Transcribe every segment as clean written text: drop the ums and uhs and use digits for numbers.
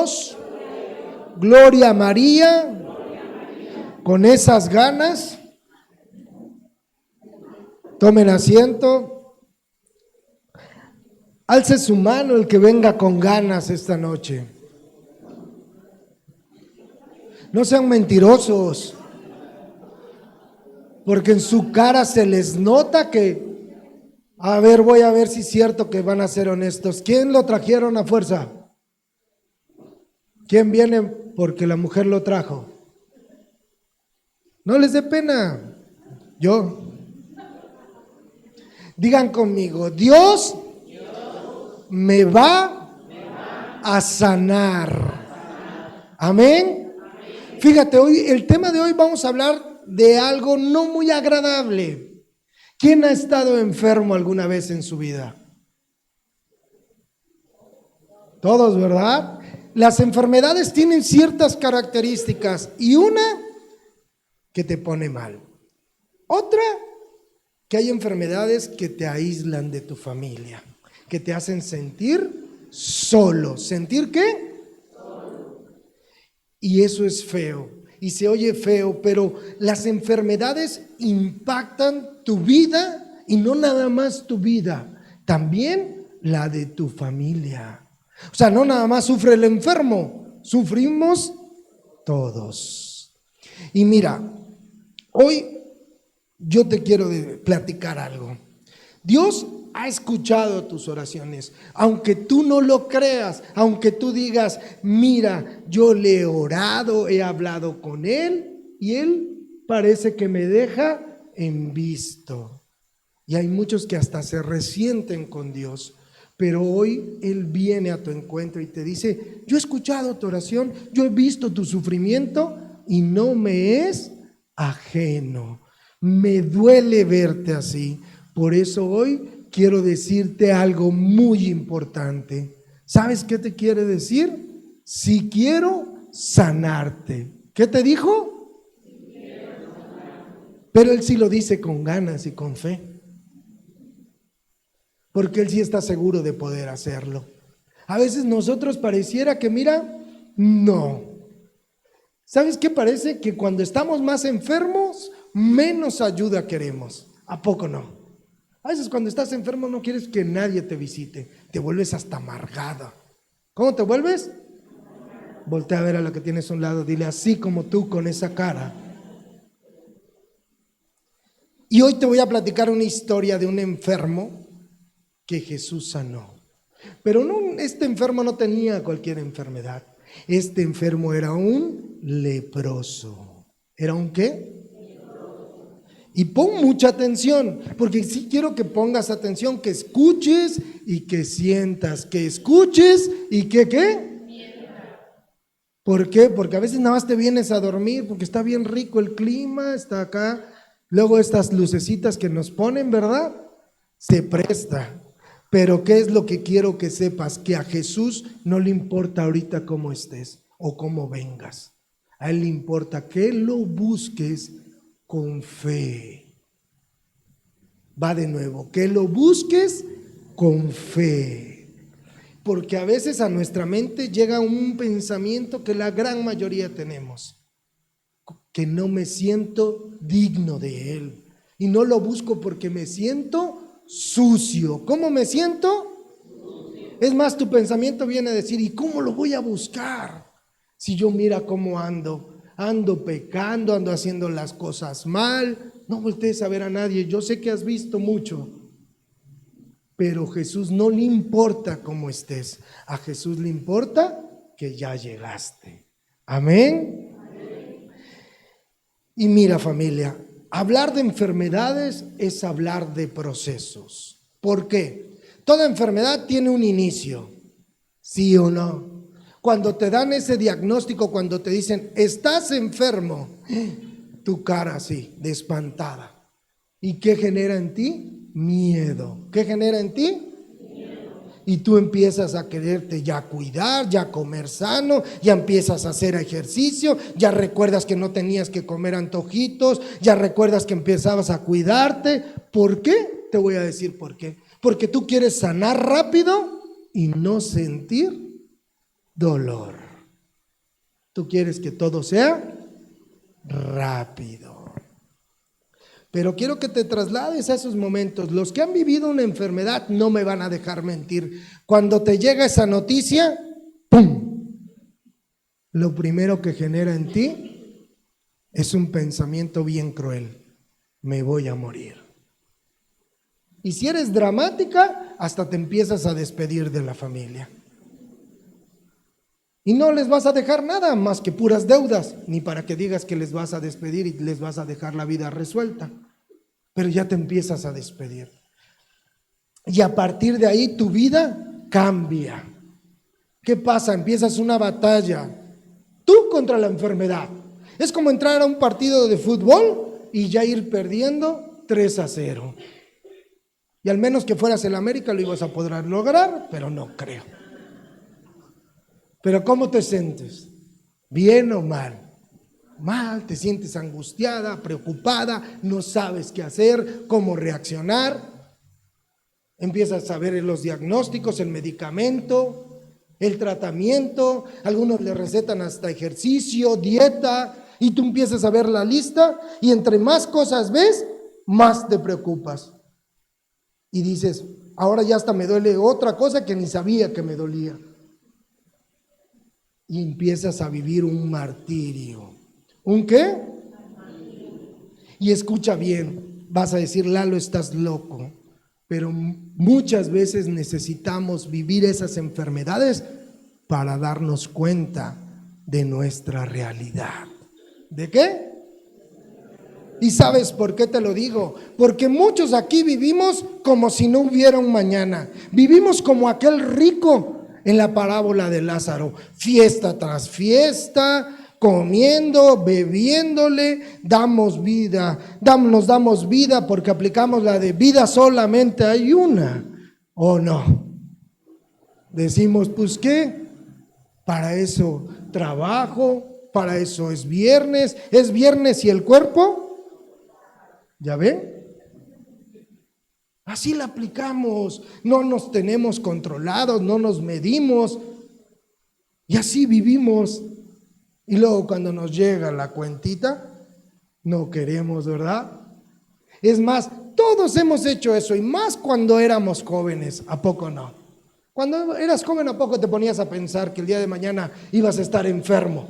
Dios. Gloria a María. Con esas ganas, tomen asiento. Alce su mano el que venga con ganas esta noche. No sean mentirosos, porque en su cara se les nota que, voy a ver si es cierto que van a ser honestos. ¿Quién lo trajeron a fuerza? ¿Quién viene porque la mujer lo trajo? No les dé pena. Yo. Digan conmigo, Dios me va a sanar. Amén. Fíjate, hoy, el tema de hoy vamos a hablar de algo no muy agradable. ¿Quién ha estado enfermo alguna vez en su vida? Todos, ¿verdad? Las enfermedades tienen ciertas características y una que te pone mal. Otra, que hay enfermedades que te aíslan de tu familia, que te hacen sentir solo. ¿Sentir qué? Solo. Y eso es feo, y se oye feo, pero las enfermedades impactan tu vida, y no nada más tu vida, también la de tu familia. O sea, no nada más sufre el enfermo, sufrimos todos. Y mira, hoy yo te quiero platicar algo. Dios ha escuchado tus oraciones, aunque tú no lo creas, aunque tú digas, mira, yo le he orado, he hablado con Él y Él parece que me deja en visto. Y hay muchos que hasta se resienten con Dios, pero hoy Él viene a tu encuentro y te dice, yo he escuchado tu oración, yo he visto tu sufrimiento y no me es ajeno. Me duele verte así. Por eso hoy quiero decirte algo muy importante. ¿Sabes qué te quiere decir? Si quiero sanarte. ¿Qué te dijo? Pero Él sí lo dice con ganas y con fe. Porque Él sí está seguro de poder hacerlo. A veces nosotros pareciera que, mira, no. ¿Sabes qué parece? Que cuando estamos más enfermos, menos ayuda queremos. ¿A poco no? A veces cuando estás enfermo no quieres que nadie te visite. Te vuelves hasta amargada. ¿Cómo te vuelves? Voltea a ver a la que tienes a un lado. Dile, así como tú con esa cara. Y hoy te voy a platicar una historia de un enfermo que Jesús sanó. Pero no, este enfermo no tenía cualquier enfermedad. Este enfermo era un leproso. ¿Era un qué? Y pon mucha atención, porque sí quiero que pongas atención, que escuches y que sientas, que escuches y que ¿qué? ¿Por qué? Porque a veces nada más te vienes a dormir, porque está bien rico el clima, está acá, luego estas lucecitas que nos ponen, ¿verdad? Se presta. Pero ¿qué es lo que quiero que sepas? Que a Jesús no le importa ahorita cómo estés o cómo vengas. A Él le importa que lo busques con fe. Va de nuevo, que lo busques con fe. Porque a veces a nuestra mente llega un pensamiento que la gran mayoría tenemos, que no me siento digno de Él. Y no lo busco porque me siento sucio. ¿Cómo me siento? Sucio. Es más, tu pensamiento viene a decir, ¿y cómo lo voy a buscar? Si yo mira cómo ando pecando, ando haciendo las cosas mal. No voltees a ver a nadie, yo sé que has visto mucho, pero Jesús no le importa cómo estés. A Jesús le importa que ya llegaste. Amén. Amén. Y mira, familia, hablar de enfermedades es hablar de procesos. ¿Por qué? Toda enfermedad tiene un inicio, ¿sí o no? Cuando te dan ese diagnóstico, cuando te dicen, estás enfermo, tu cara así, de espantada. ¿Y qué genera en ti? Miedo. ¿Qué genera en ti? Y tú empiezas a quererte ya cuidar, ya comer sano, ya empiezas a hacer ejercicio, ya recuerdas que no tenías que comer antojitos, ya recuerdas que empezabas a cuidarte. ¿Por qué? Te voy a decir por qué. Porque tú quieres sanar rápido y no sentir dolor. Tú quieres que todo sea rápido. Pero quiero que te traslades a esos momentos. Los que han vivido una enfermedad no me van a dejar mentir. Cuando te llega esa noticia, ¡pum! Lo primero que genera en ti es un pensamiento bien cruel. Me voy a morir. Y si eres dramática, hasta te empiezas a despedir de la familia. Y no les vas a dejar nada más que puras deudas, ni para que digas que les vas a despedir y les vas a dejar la vida resuelta. Pero ya te empiezas a despedir. Y a partir de ahí tu vida cambia. ¿Qué pasa? Empiezas una batalla, tú contra la enfermedad. Es como entrar a un partido de fútbol y ya ir perdiendo 3-0. Y al menos que fueras el América lo ibas a poder lograr, pero no creo. Pero ¿cómo te sientes? ¿Bien o mal? Mal, te sientes angustiada, preocupada, no sabes qué hacer, cómo reaccionar. Empiezas a ver los diagnósticos, el medicamento, el tratamiento. Algunos le recetan hasta ejercicio, dieta, y tú empiezas a ver la lista y entre más cosas ves, más te preocupas. Y dices, ahora ya hasta me duele otra cosa que ni sabía que me dolía. Y empiezas a vivir un martirio. ¿Un qué? Y escucha bien, vas a decir, Lalo, estás loco. Pero muchas veces necesitamos vivir esas enfermedades para darnos cuenta de nuestra realidad. ¿De qué? ¿Y sabes por qué te lo digo? Porque muchos aquí vivimos como si no hubiera un mañana. Vivimos como aquel rico en la parábola de Lázaro. Fiesta tras fiesta, comiendo, bebiéndole, nos damos vida porque aplicamos la de vida solamente hay una. ¿O no? Decimos, pues ¿qué? Para eso trabajo, para eso es viernes y el cuerpo, ¿ya ven? Así la aplicamos, no nos tenemos controlados, no nos medimos y así vivimos. Y luego cuando nos llega la cuentita, no queremos, ¿verdad? Es más, todos hemos hecho eso y más cuando éramos jóvenes, ¿a poco no? Cuando eras joven, ¿a poco te ponías a pensar que el día de mañana ibas a estar enfermo?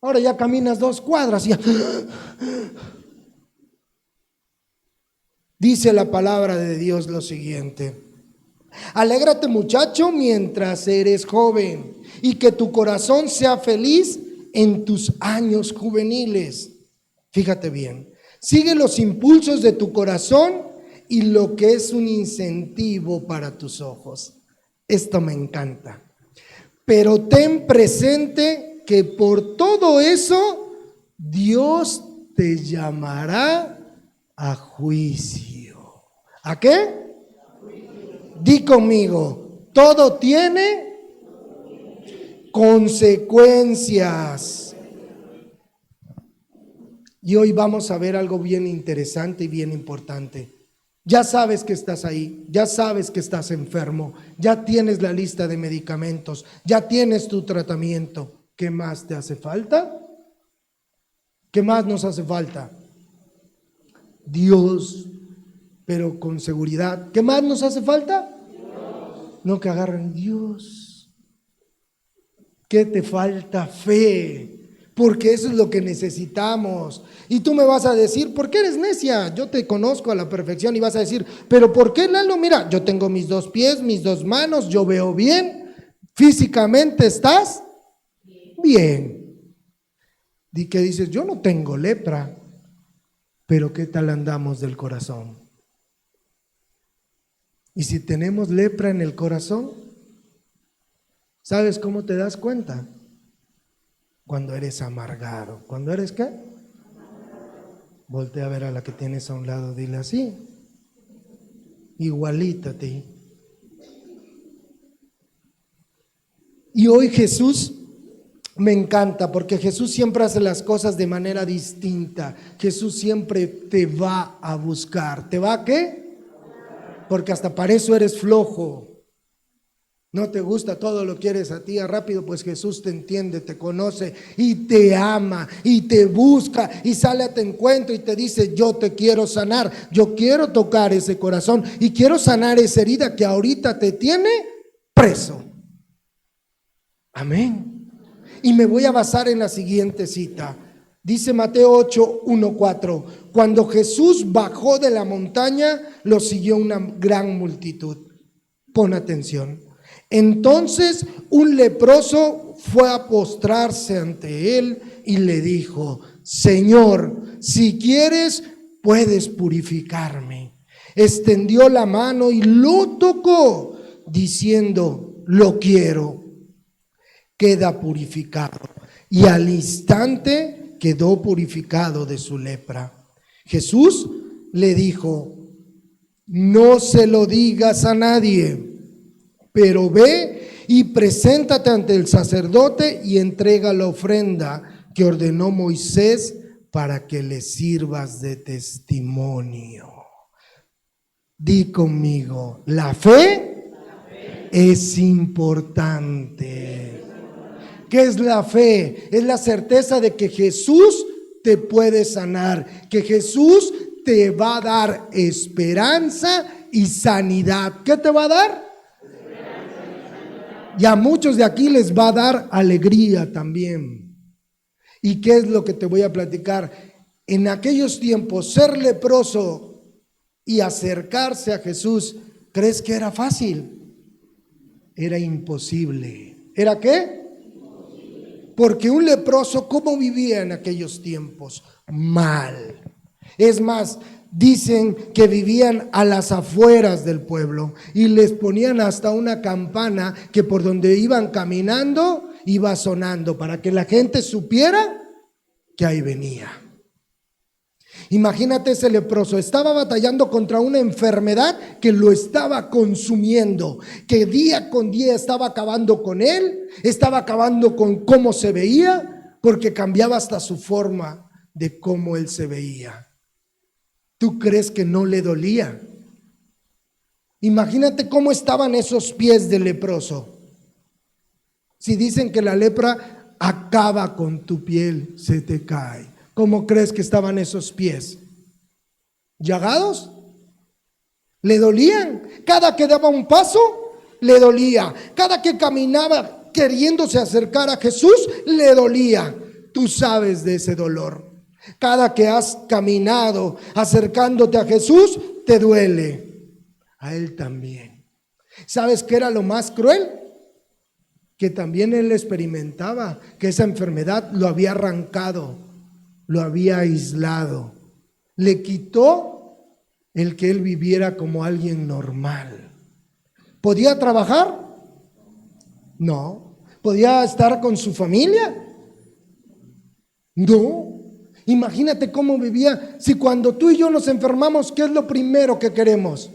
Ahora ya caminas 2 cuadras y ya. Dice la palabra de Dios lo siguiente: alégrate, muchacho, mientras eres joven, y que tu corazón sea feliz en tus años juveniles. Fíjate bien, sigue los impulsos de tu corazón y lo que es un incentivo para tus ojos. Esto me encanta. Pero ten presente que por todo eso Dios te llamará a juicio. ¿A qué? Di conmigo, todo tiene consecuencias. Y hoy vamos a ver algo bien interesante y bien importante. Ya sabes que estás ahí, ya sabes que estás enfermo, ya tienes la lista de medicamentos, ya tienes tu tratamiento. ¿Qué más te hace falta? ¿Qué más nos hace falta? Dios, pero con seguridad. ¿Qué más nos hace falta? Dios. No que agarren Dios. ¿Qué te falta? Fe. Porque eso es lo que necesitamos. Y tú me vas a decir, ¿por qué eres necia? Yo te conozco a la perfección y vas a decir, ¿pero por qué, Lalo? Mira, yo tengo mis 2 pies, mis 2 manos, yo veo bien. Físicamente estás bien. ¿Y qué dices? Yo no tengo lepra. Pero ¿qué tal andamos del corazón? Y si tenemos lepra en el corazón, ¿sabes cómo te das cuenta? Cuando eres amargado. ¿Cuando eres qué? Voltea a ver a la que tienes a un lado, dile así. Igualita a ti. Y hoy Jesús me encanta porque Jesús siempre hace las cosas de manera distinta. Jesús siempre te va a buscar. ¿Te va a qué? Porque hasta para eso eres flojo. No te gusta, todo lo quieres a ti rápido, pues Jesús te entiende, te conoce y te ama y te busca y sale a tu encuentro y te dice: yo te quiero sanar, yo quiero tocar ese corazón y quiero sanar esa herida que ahorita te tiene preso. Amén. Y me voy a basar en la siguiente cita. Dice Mateo 8, 1, 4. Cuando Jesús bajó de la montaña, lo siguió una gran multitud. Pon atención. Entonces un leproso fue a postrarse ante él y le dijo: Señor, si quieres, puedes purificarme. Extendió la mano y lo tocó, diciendo: lo quiero. Queda purificado. Y al instante quedó purificado de su lepra. Jesús le dijo: no se lo digas a nadie, pero ve y preséntate ante el sacerdote y entrega la ofrenda que ordenó Moisés para que le sirvas de testimonio. Di conmigo: la fe es importante. ¿Qué es la fe? Es la certeza de que Jesús te puede sanar, que Jesús te va a dar esperanza y sanidad. ¿Qué te va a dar? Y a muchos de aquí les va a dar alegría también. ¿Y qué es lo que te voy a platicar? En aquellos tiempos, ser leproso y acercarse a Jesús, ¿crees que era fácil? Era imposible. ¿Era qué? Porque un leproso, ¿cómo vivía en aquellos tiempos? Mal. Es más, dicen que vivían a las afueras del pueblo y les ponían hasta una campana que por donde iban caminando iba sonando para que la gente supiera que ahí venía. Imagínate ese leproso, estaba batallando contra una enfermedad que lo estaba consumiendo, que día con día estaba acabando con él, estaba acabando con cómo se veía, porque cambiaba hasta su forma de cómo él se veía. ¿Tú crees que no le dolía? Imagínate cómo estaban esos pies del leproso. Si dicen que la lepra acaba con tu piel, se te cae. ¿Cómo crees que estaban esos pies? ¿Llagados? ¿Le dolían? Cada que daba un paso, le dolía. Cada que caminaba queriéndose acercar a Jesús, le dolía. Tú sabes de ese dolor. Cada que has caminado acercándote a Jesús, te duele. A él también. ¿Sabes qué era lo más cruel? Que también él experimentaba que esa enfermedad lo había arrancado, lo había aislado, le quitó el que él viviera como alguien normal. ¿Podía trabajar? No. ¿Podía estar con su familia? No. Imagínate cómo vivía. Si cuando tú y yo nos enfermamos, ¿qué es lo primero que queremos?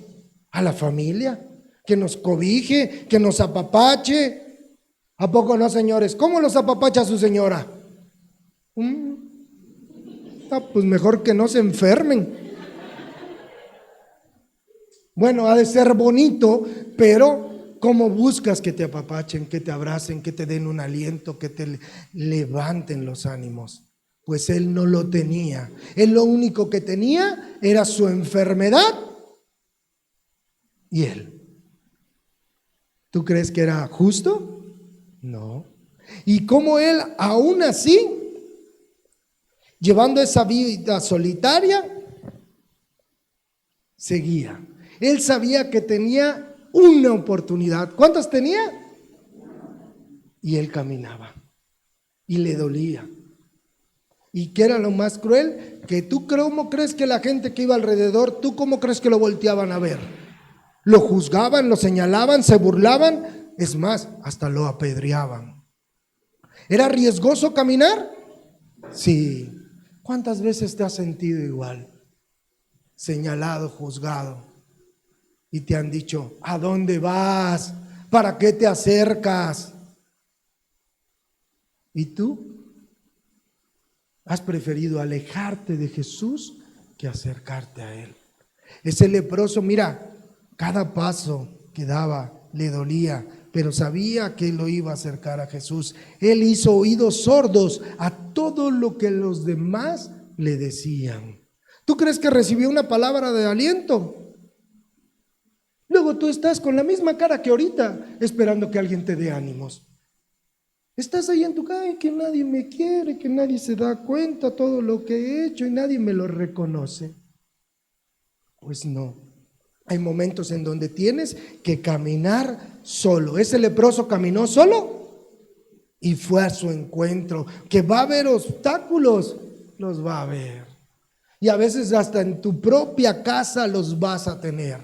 A la familia, que nos cobije, que nos apapache. ¿A poco no, señores? ¿Cómo los apapacha su señora? Pues mejor que no se enfermen. Bueno, ha de ser bonito, pero ¿cómo buscas que te apapachen, que te abracen, que te den un aliento, que te levanten los ánimos? Pues él no lo tenía. Él lo único que tenía era su enfermedad y él. ¿Tú crees que era justo? No. Y cómo él, aún así, llevando esa vida solitaria, seguía. Él sabía que tenía una oportunidad. ¿Cuántas tenía? Y él caminaba. Y le dolía. ¿Y qué era lo más cruel? Que tú, ¿cómo crees que la gente que iba alrededor, tú cómo crees que lo volteaban a ver? Lo juzgaban, lo señalaban, se burlaban. Es más, hasta lo apedreaban. ¿Era riesgoso caminar? Sí. ¿Cuántas veces te has sentido igual? Señalado, juzgado. Y te han dicho: ¿a dónde vas? ¿Para qué te acercas? ¿Y tú? Has preferido alejarte de Jesús que acercarte a Él. Ese leproso, mira, cada paso que daba le dolía, pero sabía que lo iba a acercar a Jesús. Él hizo oídos sordos a todo lo que los demás le decían. ¿Tú crees que recibió una palabra de aliento? Luego tú estás con la misma cara que ahorita, esperando que alguien te dé ánimos. Estás ahí en tu casa, que nadie me quiere, que nadie se da cuenta todo lo que he hecho y nadie me lo reconoce. Pues no. Hay momentos en donde tienes que caminar solo. Ese leproso caminó solo y fue a su encuentro. Que va a haber obstáculos, los va a haber. Y a veces hasta en tu propia casa los vas a tener.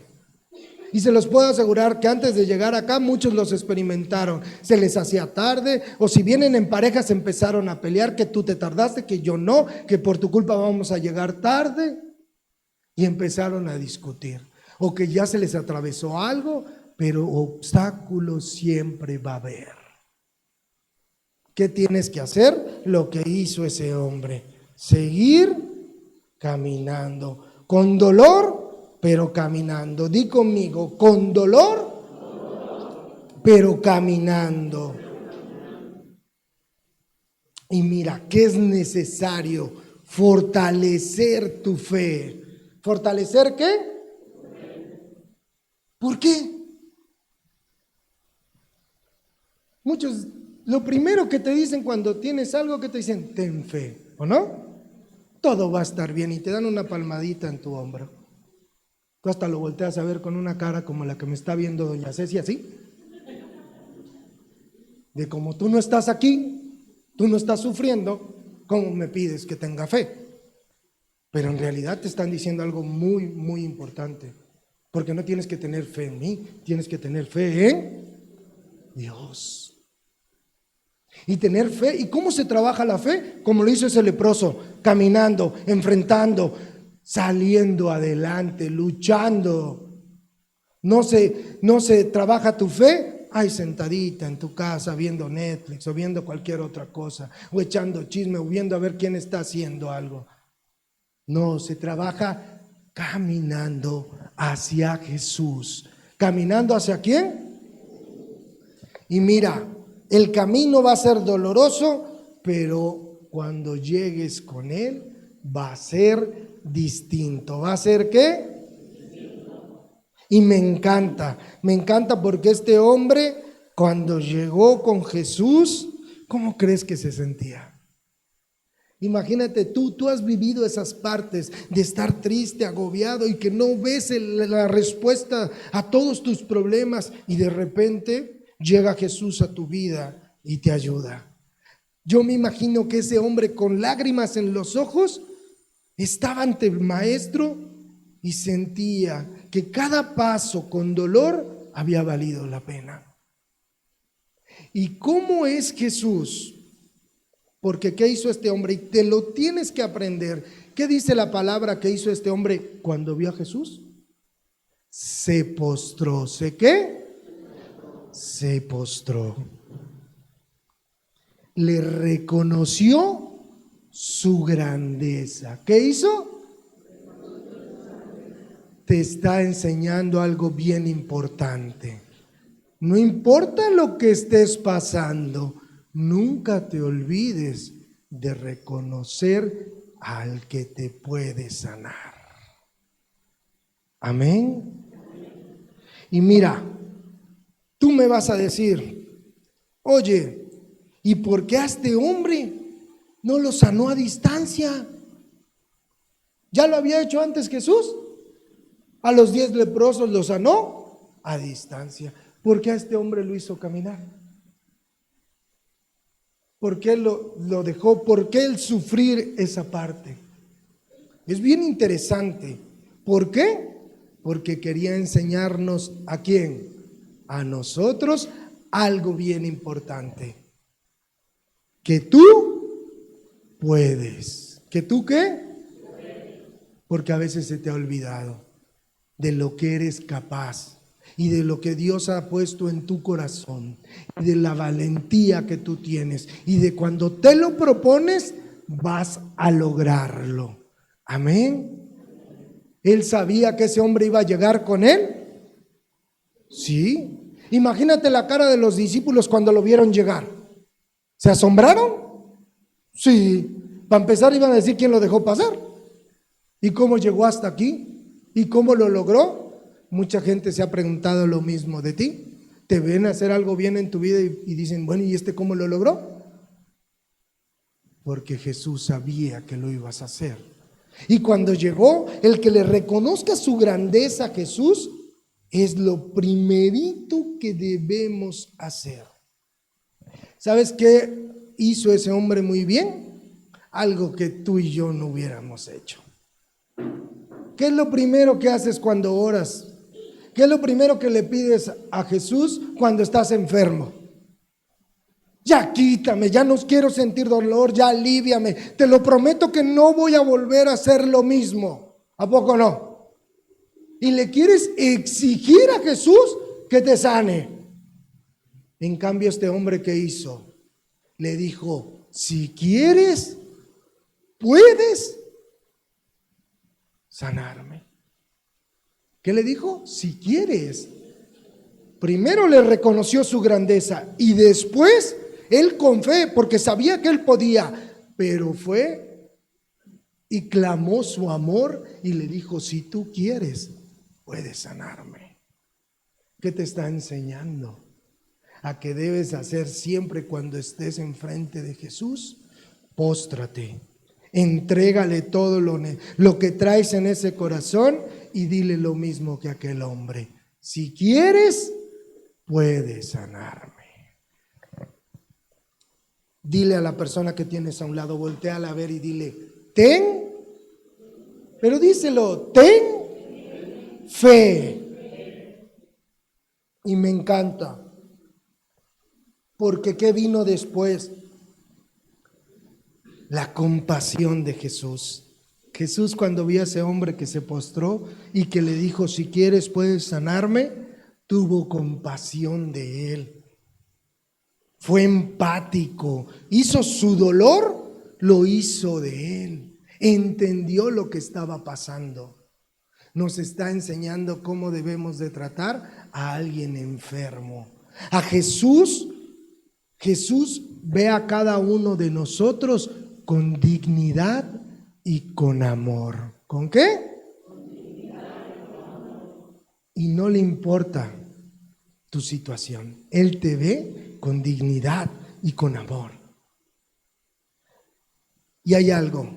Y se los puedo asegurar que antes de llegar acá muchos los experimentaron. Se les hacía tarde, o si vienen en pareja se empezaron a pelear, que tú te tardaste, que yo no, que por tu culpa vamos a llegar tarde. Y empezaron a discutir. O que ya se les atravesó algo, pero obstáculos siempre va a haber. ¿Qué tienes que hacer? Lo que hizo ese hombre. Seguir caminando. Con dolor, pero caminando. Di conmigo, con dolor, pero caminando. Y mira, ¿qué es necesario? Fortalecer tu fe. ¿Fortalecer qué? ¿Por qué? Muchos, lo primero que te dicen cuando tienes algo, que te dicen, ten fe, ¿o no? Todo va a estar bien y te dan una palmadita en tu hombro. Tú hasta lo volteas a ver con una cara como la que me está viendo doña Ceci, así. De como tú no estás aquí, tú no estás sufriendo, ¿cómo me pides que tenga fe? Pero en realidad te están diciendo algo muy, muy importante. Porque no tienes que tener fe en mí, tienes que tener fe en Dios. Y tener fe, ¿y cómo se trabaja la fe? Como lo hizo ese leproso, caminando, enfrentando, saliendo adelante, luchando. No se trabaja tu fe, ay, sentadita en tu casa viendo Netflix o viendo cualquier otra cosa, o echando chisme o viendo a ver quién está haciendo algo. No, se trabaja caminando hacia Jesús. ¿Caminando hacia quién? Y mira, el camino va a ser doloroso, pero cuando llegues con Él va a ser distinto. ¿Va a ser qué? Y me encanta porque este hombre, cuando llegó con Jesús, ¿cómo crees que se sentía? Imagínate tú has vivido esas partes de estar triste, agobiado y que no ves la respuesta a todos tus problemas y de repente llega Jesús a tu vida y te ayuda. Yo me imagino que ese hombre con lágrimas en los ojos estaba ante el maestro y sentía que cada paso con dolor había valido la pena. ¿Y cómo es Jesús? Porque ¿qué hizo este hombre? Y te lo tienes que aprender. ¿Qué dice la palabra que hizo este hombre cuando vio a Jesús? Se postró. ¿Se qué? Se postró. Le reconoció su grandeza. ¿Qué hizo? Te está enseñando algo bien importante. No importa lo que estés pasando, nunca te olvides de reconocer al que te puede sanar. Amén. Y mira, tú me vas a decir, oye, ¿y por qué a este hombre no lo sanó a distancia? ¿Ya lo había hecho antes Jesús? A los 10 leprosos lo sanó a distancia. ¿Por qué a este hombre lo hizo caminar? ¿Por qué lo dejó? ¿Por qué el sufrir esa parte? Es bien interesante. ¿Por qué? Porque quería enseñarnos ¿a quién? A nosotros algo bien importante. Que tú puedes. ¿Que tú qué? Porque a veces se te ha olvidado de lo que eres capaz y de lo que Dios ha puesto en tu corazón, y de la valentía que tú tienes, y de cuando te lo propones, vas a lograrlo. Amén. ¿Él sabía que ese hombre iba a llegar con él? Sí. Imagínate la cara de los discípulos cuando lo vieron llegar. ¿Se asombraron? Sí. Para empezar iban a decir quién lo dejó pasar. ¿Y cómo llegó hasta aquí? ¿Y cómo lo logró? Mucha gente se ha preguntado lo mismo de ti. Te ven hacer algo bien en tu vida y dicen, bueno, ¿y este cómo lo logró? Porque Jesús sabía que lo ibas a hacer. Y cuando llegó, el que le reconozca su grandeza a Jesús es lo primerito que debemos hacer. ¿Sabes qué hizo ese hombre muy bien? Algo que tú y yo no hubiéramos hecho. ¿Qué es lo primero que haces cuando oras? ¿Qué es lo primero que le pides a Jesús cuando estás enfermo? Ya quítame, ya no quiero sentir dolor, ya alíviame. Te lo prometo que no voy a volver a hacer lo mismo. ¿A poco no? Y le quieres exigir a Jesús que te sane. En cambio, este hombre, ¿qué hizo? Le dijo, si quieres, puedes sanarme. ¿Qué le dijo? Si quieres. Primero le reconoció su grandeza y después él con fe, porque sabía que él podía, pero fue y clamó su amor y le dijo, si tú quieres, puedes sanarme. ¿Qué te está enseñando? A que debes hacer siempre cuando estés enfrente de Jesús. Póstrate, entrégale todo lo que traes en ese corazón y dile lo mismo que aquel hombre. Si quieres, puedes sanarme. Dile a la persona que tienes a un lado, voltéala a ver y dile, ten, pero díselo, ten fe. Y me encanta, porque ¿qué vino después? La compasión de Jesús. Jesús, cuando vio a ese hombre que se postró y que le dijo, si quieres puedes sanarme, tuvo compasión de él. Fue empático, hizo su dolor, lo hizo de él. Entendió lo que estaba pasando. Nos está enseñando cómo debemos de tratar a alguien enfermo. A Jesús ve a cada uno de nosotros con dignidad y con amor. ¿Con qué? Y no le importa tu situación. Él te ve con dignidad y con amor. Y hay algo.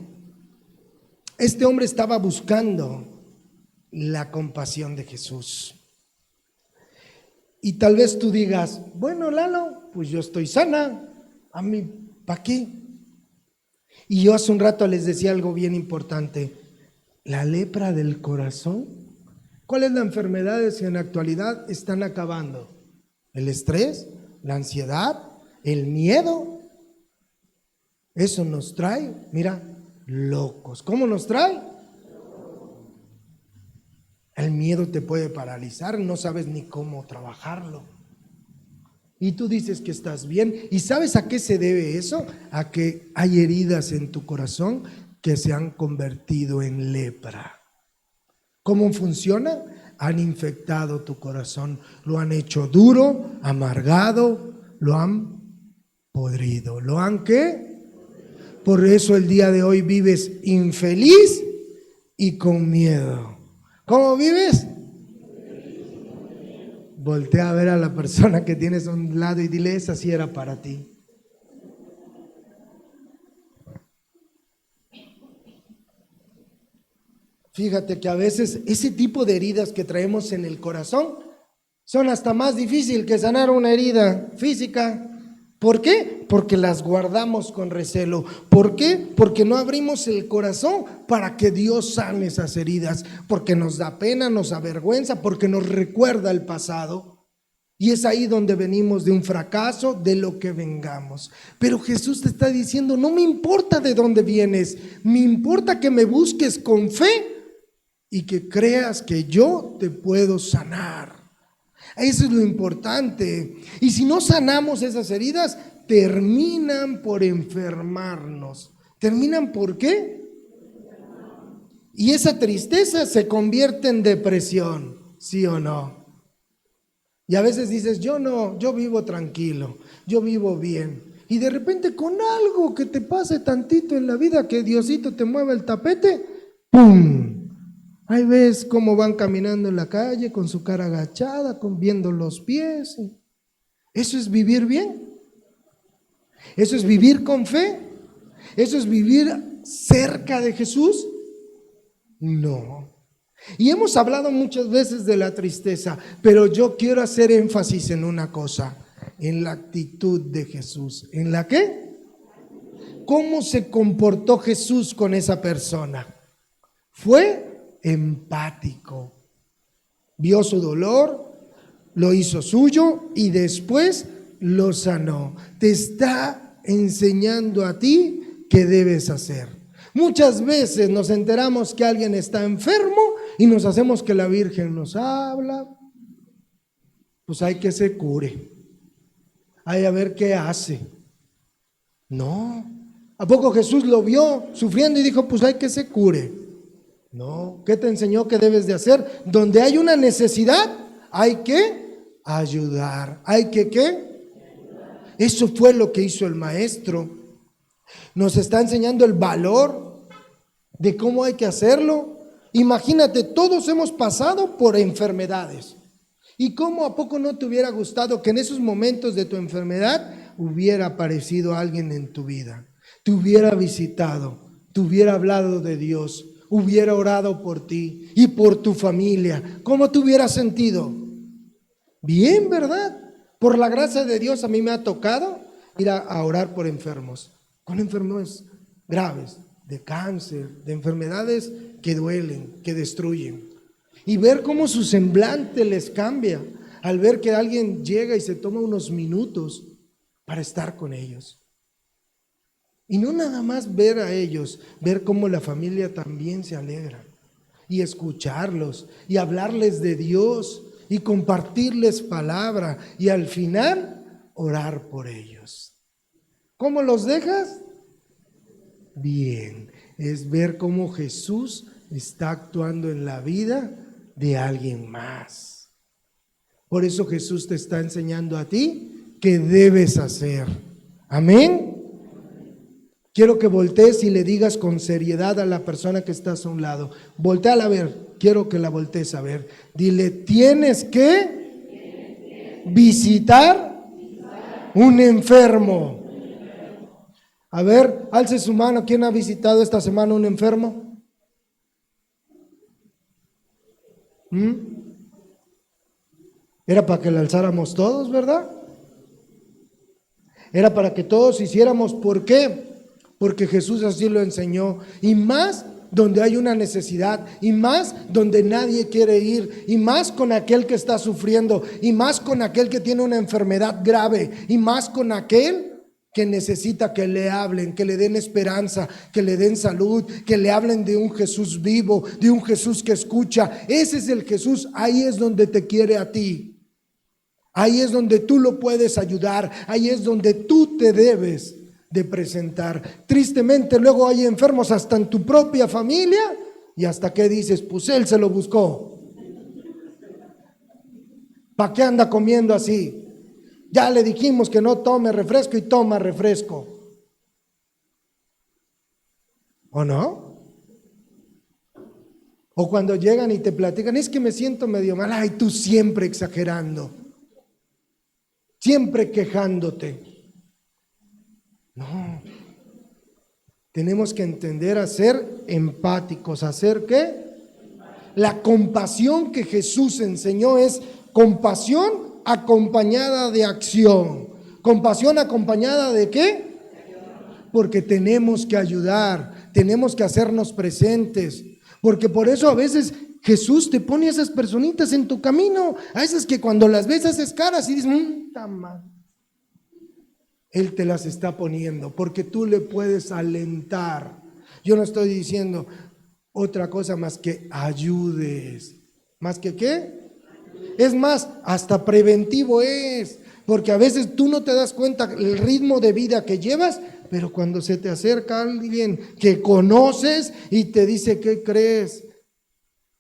Este hombre estaba buscando la compasión de Jesús. Y tal vez tú digas, bueno, Lalo, pues yo estoy sana. A mí, ¿para qué? Y yo hace un rato les decía algo bien importante. La lepra del corazón. ¿Cuáles las enfermedades que en la actualidad están acabando? El estrés, la ansiedad, el miedo. Eso nos trae, mira, locos. ¿Cómo nos trae? El miedo te puede paralizar, no sabes ni cómo trabajarlo. Y tú dices que estás bien. ¿Y sabes a qué se debe eso? A que hay heridas en tu corazón que se han convertido en lepra. ¿Cómo funciona? Han infectado tu corazón, lo han hecho duro, amargado, lo han podrido. ¿Lo han qué? Por eso el día de hoy vives infeliz y con miedo. ¿Cómo vives? Voltea a ver a la persona que tienes a un lado y dile, esa sí era para ti. Fíjate que a veces ese tipo de heridas que traemos en el corazón son hasta más difícil que sanar una herida física. ¿Por qué? Porque las guardamos con recelo. ¿Por qué? Porque no abrimos el corazón para que Dios sane esas heridas. Porque nos da pena, nos avergüenza, porque nos recuerda el pasado. Y es ahí donde venimos de un fracaso, de lo que vengamos. Pero Jesús te está diciendo, no me importa de dónde vienes, me importa que me busques con fe y que creas que yo te puedo sanar. Eso es lo importante. Y si no sanamos esas heridas, terminan por enfermarnos. ¿Terminan por qué? Y esa tristeza se convierte en depresión, ¿sí o no? Y a veces dices, yo no, yo vivo tranquilo, yo vivo bien. Y de repente con algo que te pase tantito en la vida, que Diosito te mueva el tapete, ¡pum! Ahí ves cómo van caminando en la calle con su cara agachada, viendo los pies. ¿Eso es vivir bien? ¿Eso es vivir con fe? ¿Eso es vivir cerca de Jesús? No. Y hemos hablado muchas veces de la tristeza, pero yo quiero hacer énfasis en una cosa, en la actitud de Jesús. ¿En la qué? ¿Cómo se comportó Jesús con esa persona? Fue empático. Vio su dolor, lo hizo suyo y después lo sanó. Te está enseñando a ti qué debes hacer. Muchas veces nos enteramos que alguien está enfermo y nos hacemos que la Virgen nos habla. Pues hay que se cure. Hay a ver qué hace. No. ¿A poco Jesús lo vio sufriendo y dijo, pues hay que se cure? No. ¿Qué te enseñó que debes de hacer? Donde hay una necesidad, hay que ayudar. ¿Hay que qué? Eso fue lo que hizo el maestro. Nos está enseñando el valor de cómo hay que hacerlo. Imagínate, todos hemos pasado por enfermedades. ¿Y cómo a poco no te hubiera gustado que en esos momentos de tu enfermedad hubiera aparecido alguien en tu vida? Te hubiera visitado, te hubiera hablado de Dios, hubiera orado por ti y por tu familia. ¿Cómo te hubieras sentido? Bien, ¿verdad? Por la gracia de Dios a mí me ha tocado ir a orar por enfermos, con enfermedades graves, de cáncer, de enfermedades que duelen, que destruyen. Y ver cómo su semblante les cambia al ver que alguien llega y se toma unos minutos para estar con ellos. Y no nada más ver a ellos, ver cómo la familia también se alegra. Y escucharlos, y hablarles de Dios, y compartirles palabra, y al final orar por ellos. ¿Cómo los dejas? Bien, es ver cómo Jesús está actuando en la vida de alguien más. Por eso Jesús te está enseñando a ti qué debes hacer. Amén. Quiero que voltees y le digas con seriedad a la persona que estás a un lado. Voltéala a ver, quiero que la voltees a ver. Dile, tienes que visitar un enfermo. A ver, alce su mano. ¿Quién ha visitado esta semana un enfermo? Era para que la alzáramos todos, ¿verdad? Era para que todos hiciéramos. ¿Por qué? Porque Jesús así lo enseñó. Y más donde hay una necesidad, y más donde nadie quiere ir, y más con aquel que está sufriendo, y más con aquel que tiene una enfermedad grave, y más con aquel que necesita que le hablen, que le den esperanza, que le den salud, que le hablen de un Jesús vivo, de un Jesús que escucha. Ese es el Jesús. Ahí es donde te quiere a ti. Ahí es donde tú lo puedes ayudar. Ahí es donde tú te debes de presentar. Tristemente luego hay enfermos hasta en tu propia familia. Y hasta que dices, pues él se lo buscó. ¿Para qué anda comiendo así? Ya le dijimos que no tome refresco y toma refresco. ¿O no? O cuando llegan y te platican, es que me siento medio mal. Ay, tú siempre exagerando, siempre quejándote. No. Tenemos que entender a ser empáticos. ¿A ser qué? La compasión que Jesús enseñó es compasión acompañada de acción. ¿Compasión acompañada de qué? Porque tenemos que ayudar, tenemos que hacernos presentes. Porque por eso a veces Jesús te pone a esas personitas en tu camino, a esas que cuando las ves haces caras y dices, Él te las está poniendo, porque tú le puedes alentar. Yo no estoy diciendo otra cosa más que ayudes. ¿Más que qué? Es más, hasta preventivo es, porque a veces tú no te das cuenta el ritmo de vida que llevas, pero cuando se te acerca alguien que conoces y te dice, ¿qué crees?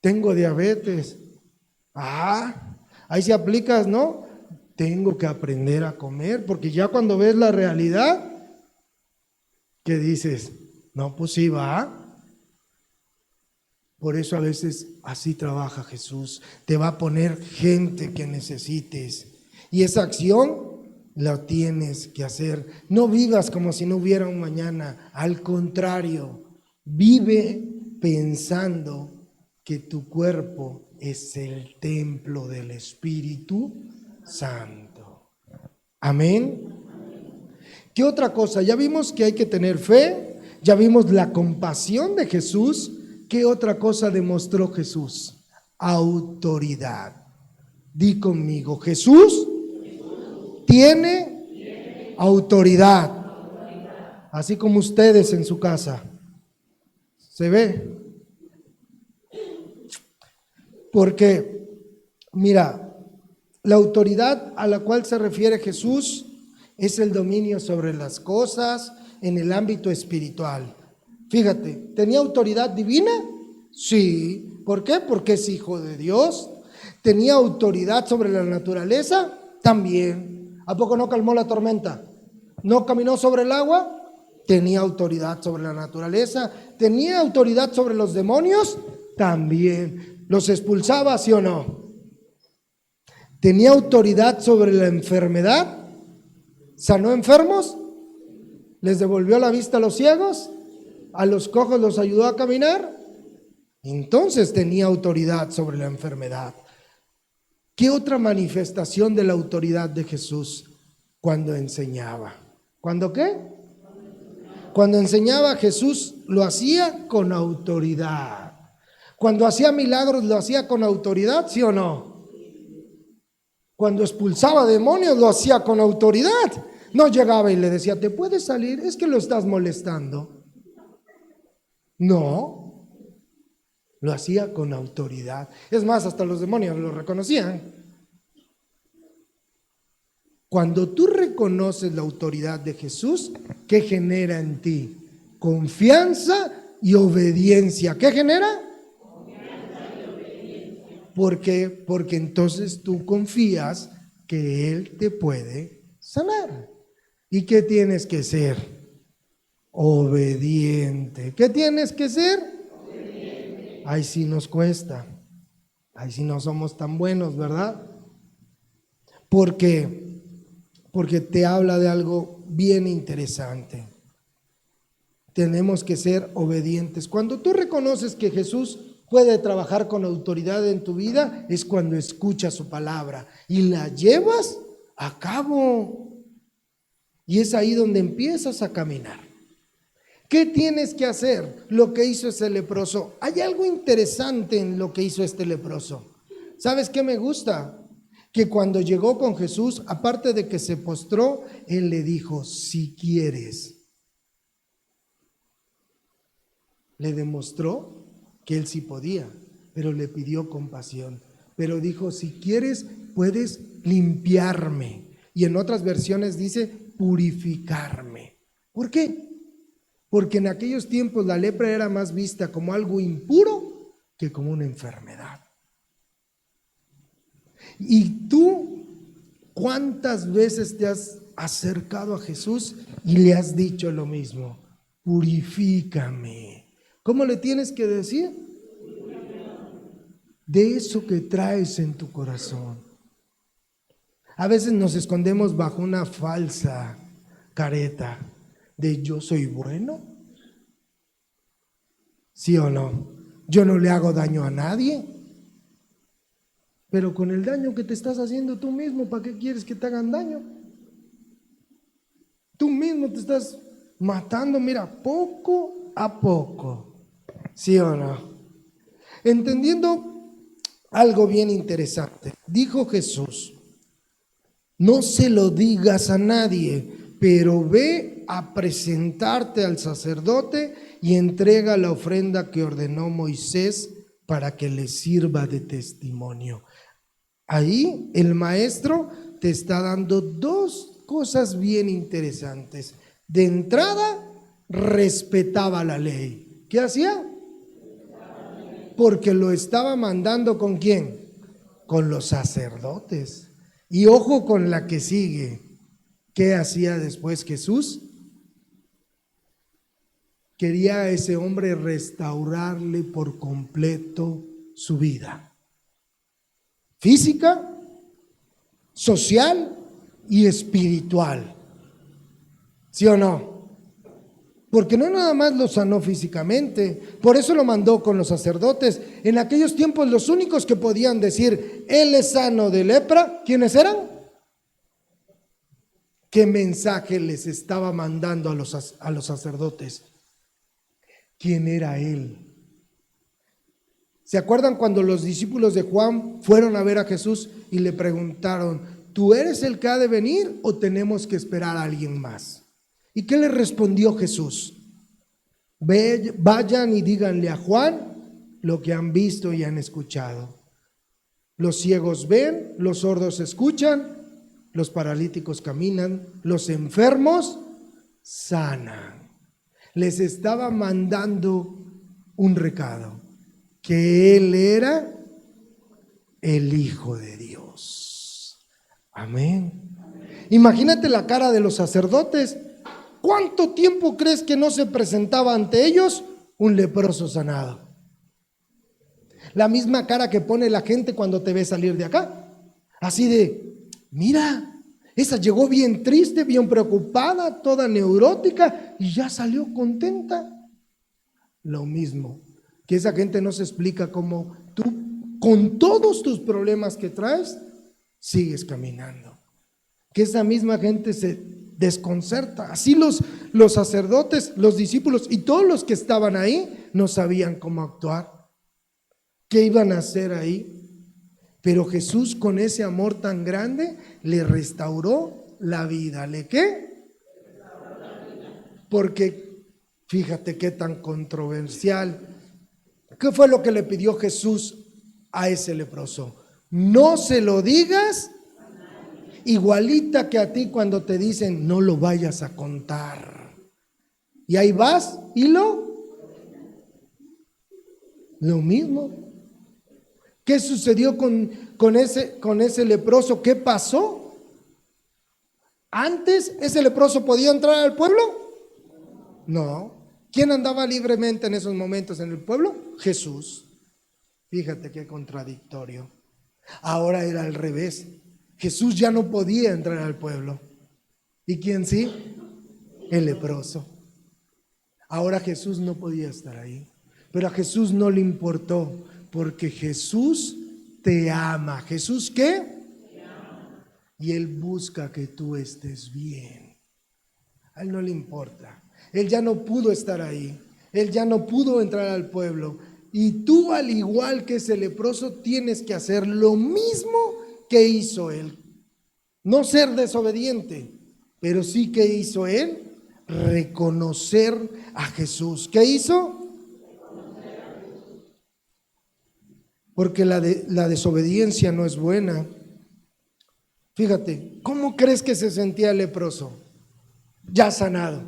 Tengo diabetes. Ahí se aplicas, ¿no? Tengo que aprender a comer, porque ya cuando ves la realidad, ¿qué dices? No, pues sí va. Por eso a veces así trabaja Jesús. Te va a poner gente que necesites. Y esa acción la tienes que hacer. No vivas como si no hubiera un mañana. Al contrario, vive pensando que tu cuerpo es el templo del Espíritu Santo. Amén. ¿Qué otra cosa? Ya vimos que hay que tener fe. Ya vimos la compasión de Jesús. ¿Qué otra cosa demostró Jesús? Autoridad. Di conmigo, Jesús tiene autoridad. Así como ustedes en su casa. ¿Se ve? Porque, mira, la autoridad a la cual se refiere Jesús es el dominio sobre las cosas en el ámbito espiritual. Fíjate, ¿tenía autoridad divina? Sí. ¿Por qué? Porque es hijo de Dios. ¿Tenía autoridad sobre la naturaleza? También. ¿A poco no calmó la tormenta? ¿No caminó sobre el agua? Tenía autoridad sobre la naturaleza. ¿Tenía autoridad sobre los demonios? También. ¿Los expulsaba, sí o no? ¿Tenía autoridad sobre la enfermedad? ¿Sanó enfermos? ¿Les devolvió la vista a los ciegos? ¿A los cojos los ayudó a caminar? Entonces tenía autoridad sobre la enfermedad. ¿Qué otra manifestación de la autoridad de Jesús? Cuando enseñaba. ¿Cuándo qué? Cuando enseñaba, Jesús lo hacía con autoridad. Cuando hacía milagros, lo hacía con autoridad, ¿sí o no? Cuando expulsaba demonios, lo hacía con autoridad. No llegaba y le decía, ¿te puedes salir? Es que lo estás molestando. No, lo hacía con autoridad. Es más, hasta los demonios lo reconocían. Cuando tú reconoces la autoridad de Jesús, ¿qué genera en ti? Confianza y obediencia. ¿Qué genera? Confianza y obediencia. ¿Por qué? Porque entonces tú confías que Él te puede sanar. ¿Y qué tienes que ser? Obediente. ¿Qué tienes que ser? Obediente. Ahí sí nos cuesta. Ahí sí no somos tan buenos, ¿verdad? Porque te habla de algo bien interesante. Tenemos que ser obedientes. Cuando tú reconoces que Jesús puede trabajar con autoridad en tu vida, es cuando escuchas su palabra y la llevas a cabo. Y es ahí donde empiezas a caminar. ¿Qué tienes que hacer? Lo que hizo ese leproso. Hay algo interesante en lo que hizo este leproso. ¿Sabes qué me gusta? Que cuando llegó con Jesús, aparte de que se postró, Él le dijo, si quieres. Le demostró que Él sí podía, pero le pidió compasión. Pero dijo, si quieres, puedes limpiarme. Y en otras versiones dice, purificarme. ¿Por qué? Porque en aquellos tiempos la lepra era más vista como algo impuro que como una enfermedad. ¿Y tú cuántas veces te has acercado a Jesús y le has dicho lo mismo? Purifícame. ¿Cómo le tienes que decir? De eso que traes en tu corazón. A veces nos escondemos bajo una falsa careta de yo soy bueno. ¿Sí o no? Yo no le hago daño a nadie. Pero con el daño que te estás haciendo tú mismo, ¿para qué quieres que te hagan daño? Tú mismo te estás matando, mira, poco a poco. ¿Sí o no? Entendiendo algo bien interesante. Dijo Jesús, no se lo digas a nadie, pero ve a presentarte al sacerdote y entrega la ofrenda que ordenó Moisés para que le sirva de testimonio. Ahí el maestro te está dando dos cosas bien interesantes. De entrada, respetaba la ley. ¿Qué hacía? Porque lo estaba mandando ¿con quién? con los sacerdotes. Y ojo con la que sigue. ¿Qué hacía después Jesús? Quería a ese hombre restaurarle por completo su vida. Física, social y espiritual. ¿Sí o no? Porque no nada más lo sanó físicamente, por eso lo mandó con los sacerdotes. En aquellos tiempos los únicos que podían decir, él es sano de lepra, ¿quiénes eran? ¿Qué mensaje les estaba mandando a los sacerdotes? ¿Quién era él? ¿Se acuerdan cuando los discípulos de Juan fueron a ver a Jesús y le preguntaron, ¿tú eres el que ha de venir o tenemos que esperar a alguien más? ¿Y qué le respondió Jesús? Vayan y díganle a Juan lo que han visto y han escuchado. Los ciegos ven, los sordos escuchan, los paralíticos caminan, los enfermos sanan. Les estaba mandando un recado, que Él era el Hijo de Dios. Amén. Imagínate la cara de los sacerdotes. ¿Cuánto tiempo crees que no se presentaba ante ellos un leproso sanado? La misma cara que pone la gente cuando te ve salir de acá. Así de, mira, esa llegó bien triste, bien preocupada, toda neurótica y ya salió contenta. Lo mismo, que esa gente no se explica cómo tú, con todos tus problemas que traes, sigues caminando. Que esa misma gente se desconcerta. Así los sacerdotes, los discípulos y todos los que estaban ahí no sabían cómo actuar, qué iban a hacer ahí. Pero Jesús, con ese amor tan grande, le restauró la vida. ¿Le qué? Porque fíjate qué tan controversial. ¿Qué fue lo que le pidió Jesús a ese leproso? No se lo digas. Igualita que a ti cuando te dicen no lo vayas a contar. Y ahí vas y lo mismo. ¿Qué sucedió con ese leproso? ¿Qué pasó? Antes, ¿ese leproso podía entrar al pueblo? No. ¿Quién andaba libremente en esos momentos en el pueblo? Jesús. Fíjate qué contradictorio. Ahora era al revés. Jesús ya no podía entrar al pueblo. ¿Y quién sí? El leproso. Ahora Jesús no podía estar ahí. Pero a Jesús no le importó, porque Jesús te ama. ¿Jesús qué? Te ama. Y Él busca que tú estés bien. A Él no le importa. Él ya no pudo estar ahí. Él ya no pudo entrar al pueblo. Y tú, al igual que ese leproso, tienes que hacer lo mismo que hizo él. No ser desobediente, pero sí que hizo él, reconocer a Jesús. ¿Qué hizo? Porque la desobediencia no es buena. Fíjate, ¿cómo crees que se sentía el leproso? Ya sanado.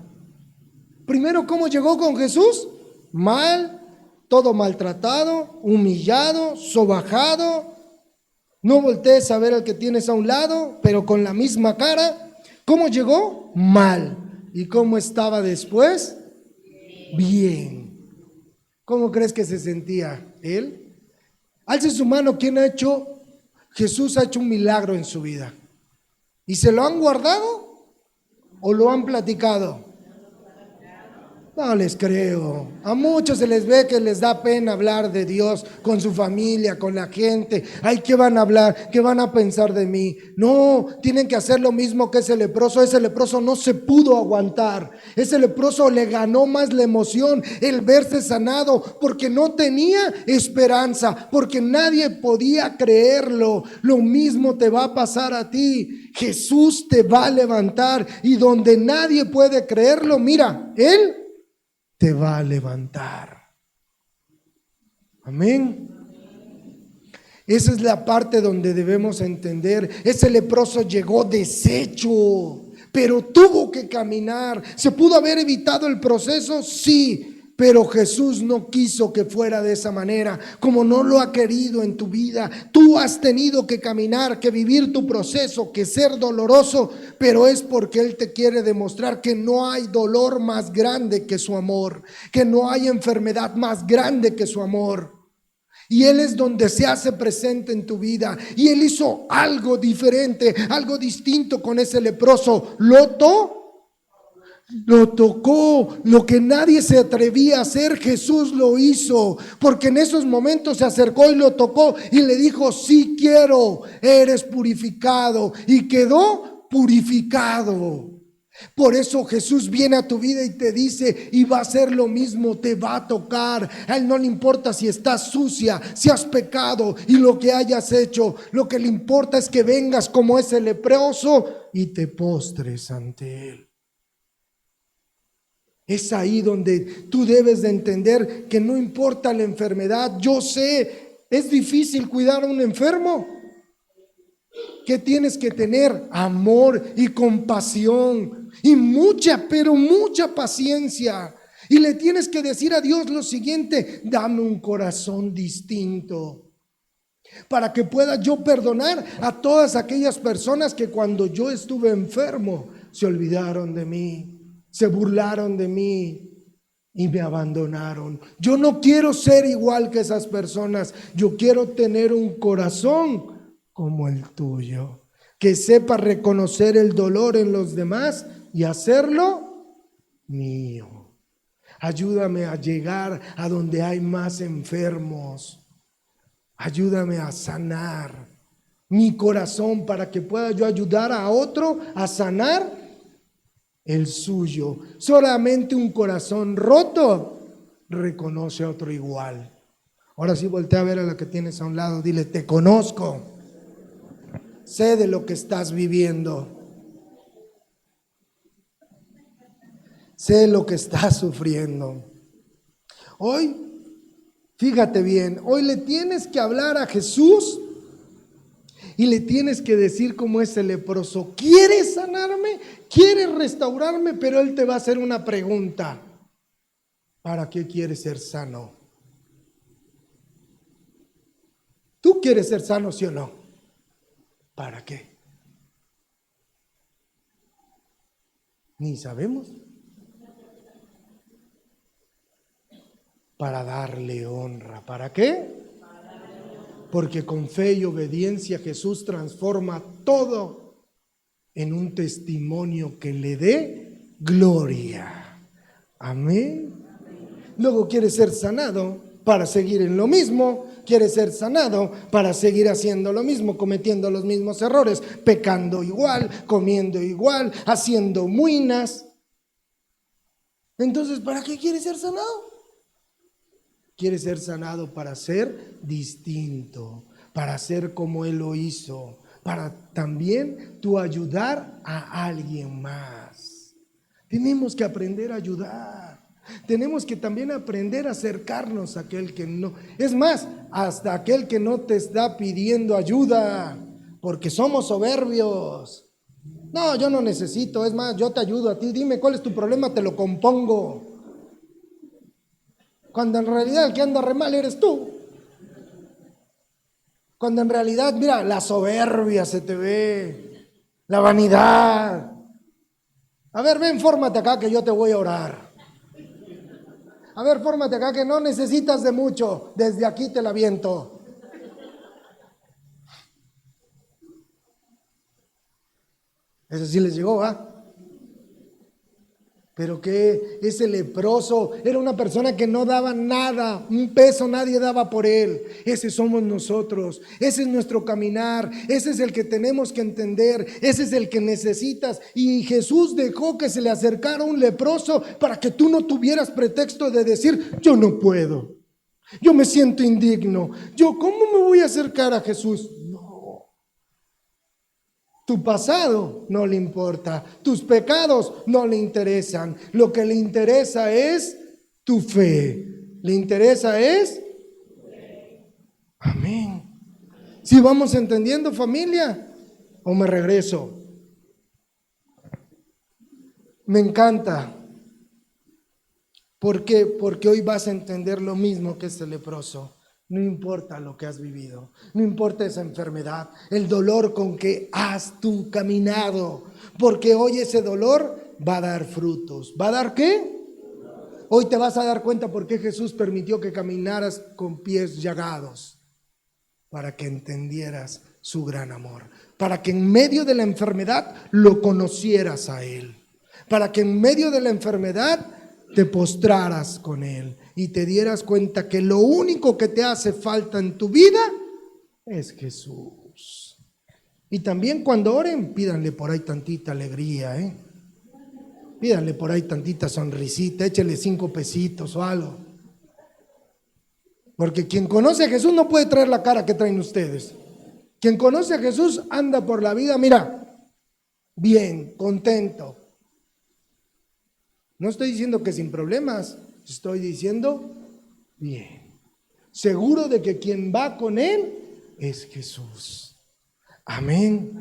Primero, ¿cómo llegó con Jesús? Mal, todo maltratado, humillado, sobajado. No voltees a ver al que tienes a un lado, pero con la misma cara. ¿Cómo llegó? Mal. ¿Y cómo estaba después? Bien. ¿Cómo crees que se sentía él? Alce su mano, ¿quién ha hecho? Jesús ha hecho un milagro en su vida. ¿Y se lo han guardado o lo han platicado? No les creo. A muchos se les ve que les da pena hablar de Dios con su familia, con la gente. Ay, ¿qué van a hablar? ¿Qué van a pensar de mí? No, tienen que hacer lo mismo que ese leproso. Ese leproso no se pudo aguantar. Ese leproso le ganó más la emoción, el verse sanado, porque no tenía esperanza, porque nadie podía creerlo. Lo mismo te va a pasar a ti. Jesús te va a levantar, y donde nadie puede creerlo, mira, Él te va a levantar. Amén. Esa es la parte donde debemos entender. Ese leproso llegó deshecho, pero tuvo que caminar. ¿Se pudo haber evitado el proceso? Sí, Pero Jesús no quiso que fuera de esa manera, como no lo ha querido en tu vida. Tú has tenido que caminar, que vivir tu proceso, que ser doloroso, pero es porque Él te quiere demostrar que no hay dolor más grande que su amor, que no hay enfermedad más grande que su amor. Y Él es donde se hace presente en tu vida. Y Él hizo algo diferente, algo distinto con ese leproso. Lo tocó, lo que nadie se atrevía a hacer, Jesús lo hizo, porque en esos momentos se acercó y lo tocó y le dijo: sí quiero, eres purificado, y quedó purificado. Por eso Jesús viene a tu vida y te dice, y va a hacer lo mismo, te va a tocar. A Él no le importa si estás sucia, si has pecado y lo que hayas hecho. Lo que le importa es que vengas como ese leproso y te postres ante Él. Es ahí donde tú debes de entender que no importa la enfermedad. Yo sé, es difícil cuidar a un enfermo. ¿Qué tienes que tener? Amor y compasión y pero mucha paciencia. Y le tienes que decir a Dios lo siguiente: dame un corazón distinto, para que pueda yo perdonar a todas aquellas personas que cuando yo estuve enfermo se olvidaron de mí, se burlaron de mí y me abandonaron. Yo no quiero ser igual que esas personas. Yo quiero tener un corazón como el tuyo, que sepa reconocer el dolor en los demás y hacerlo mío. Ayúdame a llegar a donde hay más enfermos. Ayúdame a sanar mi corazón para que pueda yo ayudar a otro a sanar el suyo. Solamente un corazón roto reconoce a otro igual. Ahora sí, voltea a ver a la que tienes a un lado. Dile: te conozco. Sé de lo que estás viviendo. Sé lo que estás sufriendo. Hoy, fíjate bien, hoy le tienes que hablar a Jesús y le tienes que decir como ese leproso: ¿quieres sanarme? ¿Quieres restaurarme? Pero Él te va a hacer una pregunta: ¿para qué quieres ser sano? ¿Tú quieres ser sano, sí o no? ¿Para qué? Ni sabemos. Para darle honra. ¿Para qué? Porque con fe y obediencia Jesús transforma todo en un testimonio que le dé gloria. Amén. Luego quiere ser sanado para seguir en lo mismo. Quiere ser sanado para seguir haciendo lo mismo, cometiendo los mismos errores, pecando igual, comiendo igual, haciendo muinas. Entonces, ¿para qué quiere ser sanado? Quiere ser sanado para ser distinto, para ser como Él lo hizo, para también tú ayudar a alguien más. Tenemos que aprender a ayudar. Tenemos que también aprender a acercarnos a aquel que no, es más, hasta aquel que no te está pidiendo ayuda, porque somos soberbios. No, yo no necesito, es más, yo te ayudo a ti, dime cuál es tu problema, te lo compongo. Cuando en realidad el que anda re mal eres tú. Cuando en realidad, mira, la soberbia se te ve, la vanidad. A ver, ven, fórmate acá que yo te voy a orar. A ver, fórmate acá que no necesitas de mucho, desde aquí te la aviento. Eso sí les llegó, ¿ah? Pero que ese leproso era una persona que no daba nada, un peso nadie daba por él. Ese somos nosotros, ese es nuestro caminar, ese es el que tenemos que entender, ese es el que necesitas. Y Jesús dejó que se le acercara un leproso para que tú no tuvieras pretexto de decir: yo no puedo, yo me siento indigno, yo ¿cómo me voy a acercar a Jesús? Tu pasado no le importa, tus pecados no le interesan. Lo que le interesa es tu fe. Le interesa es... Amén. ¿Sí vamos entendiendo, familia? ¿O me regreso? Me encanta ¿Por qué? Porque hoy vas a entender lo mismo que este leproso. No importa lo que has vivido, no importa esa enfermedad, el dolor con que has tú caminado, porque hoy ese dolor va a dar frutos. ¿Va a dar qué? Hoy te vas a dar cuenta por qué Jesús permitió que caminaras con pies llagados, para que entendieras su gran amor, para que en medio de la enfermedad lo conocieras a Él, para que en medio de la enfermedad te postraras con Él y te dieras cuenta que lo único que te hace falta en tu vida es Jesús. Y también cuando oren, pídanle por ahí tantita alegría, pídanle por ahí tantita sonrisita, échele 5 pesitos o algo. Porque quien conoce a Jesús no puede traer la cara que traen ustedes. Quien conoce a Jesús anda por la vida, mira, bien, contento. No estoy diciendo que sin problemas, estoy diciendo bien. Seguro de que quien va con Él es Jesús. Amén.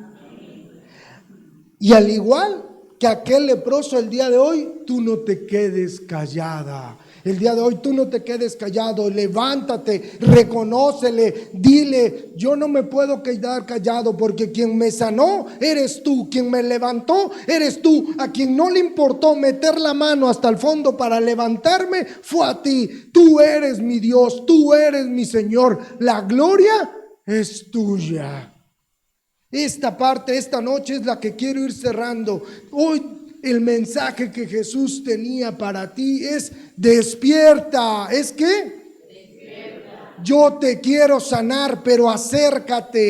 Y al igual que aquel leproso el día de hoy, tú no te quedes callada. El día de hoy tú no te quedes callado, levántate, reconócele, dile, yo no me puedo quedar callado porque quien me sanó eres tú, quien me levantó eres tú, a quien no le importó meter la mano hasta el fondo para levantarme fue a ti. Tú eres mi Dios, tú eres mi Señor, la gloria es tuya. Esta parte, esta noche es la que quiero ir cerrando. Hoy el mensaje que Jesús tenía para ti es: despierta. ¿Es qué? Despierta. Yo te quiero sanar, pero acércate.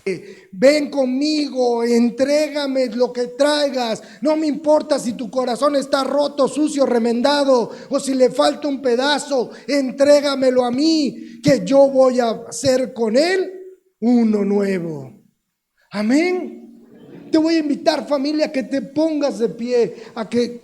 Ven conmigo, entrégame lo que traigas. No me importa si tu corazón está roto, sucio, remendado, o si le falta un pedazo. Entrégamelo a mí, que yo voy a hacer con él uno nuevo. Amén. Te voy a invitar, familia, a que te pongas de pie, a que